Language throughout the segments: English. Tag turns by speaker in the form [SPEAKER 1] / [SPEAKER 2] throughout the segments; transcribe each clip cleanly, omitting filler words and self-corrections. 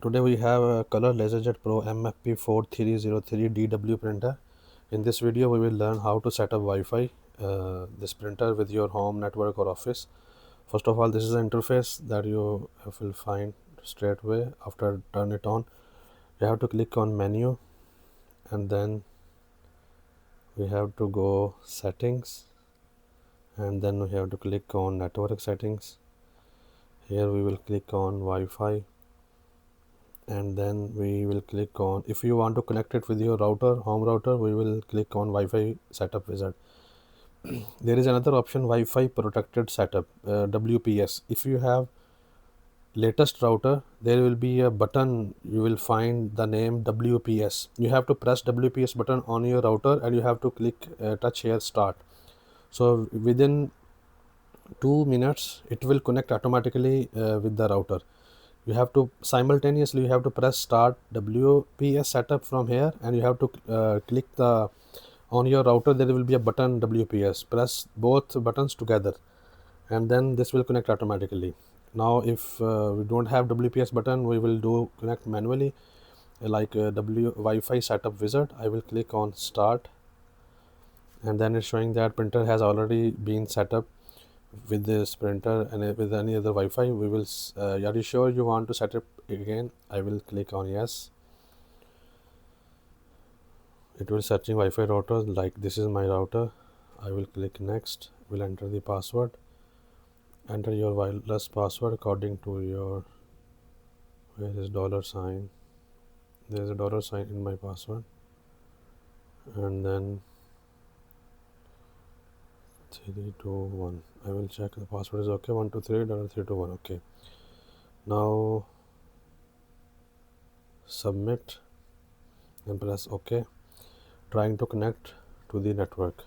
[SPEAKER 1] Today we have a Color LaserJet Pro MFP 4303 DW printer. In this video we will learn how to set up Wi-Fi this printer with your home network or office. First of all, this is the interface that you will find straight away. After turn it on, you have to click on menu, and then we have to go settings, and then we have to click on network settings. Here we will click on Wi-Fi, and then we will click on, if you want to connect it with your router, home router, we will click on Wi-Fi setup wizard. There is another option, Wi-Fi protected setup, WPS. If you have latest router, there will be a button, you will find the name WPS. You have to press WPS button on your router, and you have to click touch here start. So within 2 minutes it will connect automatically with the router. You have to simultaneously, you have to press start WPS setup from here, and you have to click the, on your router there will be a button WPS, press both buttons together, and then this will connect automatically. Now if we don't have WPS button, we will do connect manually, like Wi-Fi setup wizard. I will click on start, and then it's showing that printer has already been set up with this printer and with any other Wi-Fi. We will are you sure you want to set it again? I will click on yes. It will searching Wi-Fi router, like this is my router. I will click next. Will enter the password. Enter your wireless password according to your, where is $sign? There is a $sign in my password, and then 321. I will check the password is okay. 123 $321. Okay. Now submit and press OK. Trying to connect to the network.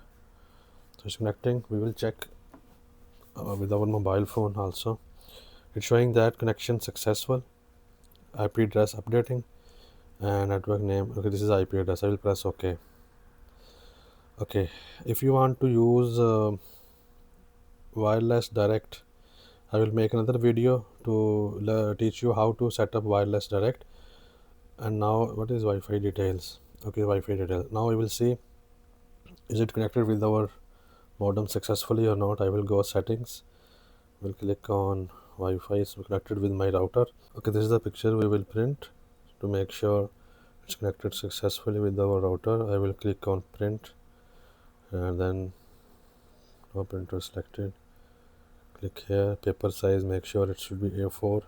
[SPEAKER 1] So it's connecting. We will check with our mobile phone also. It's showing that connection successful. IP address updating and network name. Okay, this is IP address. I will press OK. Okay, if you want to use wireless direct, I will make another video to teach you how to set up wireless direct. And now what is Wi-Fi details? Okay, Wi-Fi detail. Now we will see, is it connected with our modem successfully or not. I will go settings, will click on Wi-Fi is connected with my router. Okay, this is the picture we will print to make sure it's connected successfully with our router. I will click on print, and then no printer selected. Click here, paper size, make sure it should be A4,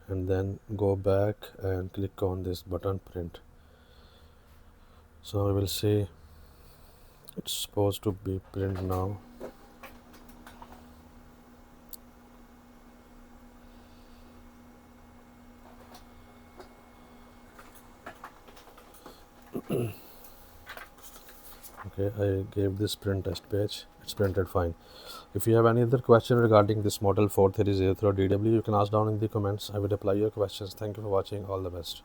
[SPEAKER 1] and then go back and click on this button print. So we will see it's supposed to be print now. Okay, I gave this print test page. It's printed fine. If you have any other question regarding this model 4303 DW, you can ask down in the comments. I will reply your questions. Thank you for watching. All the best.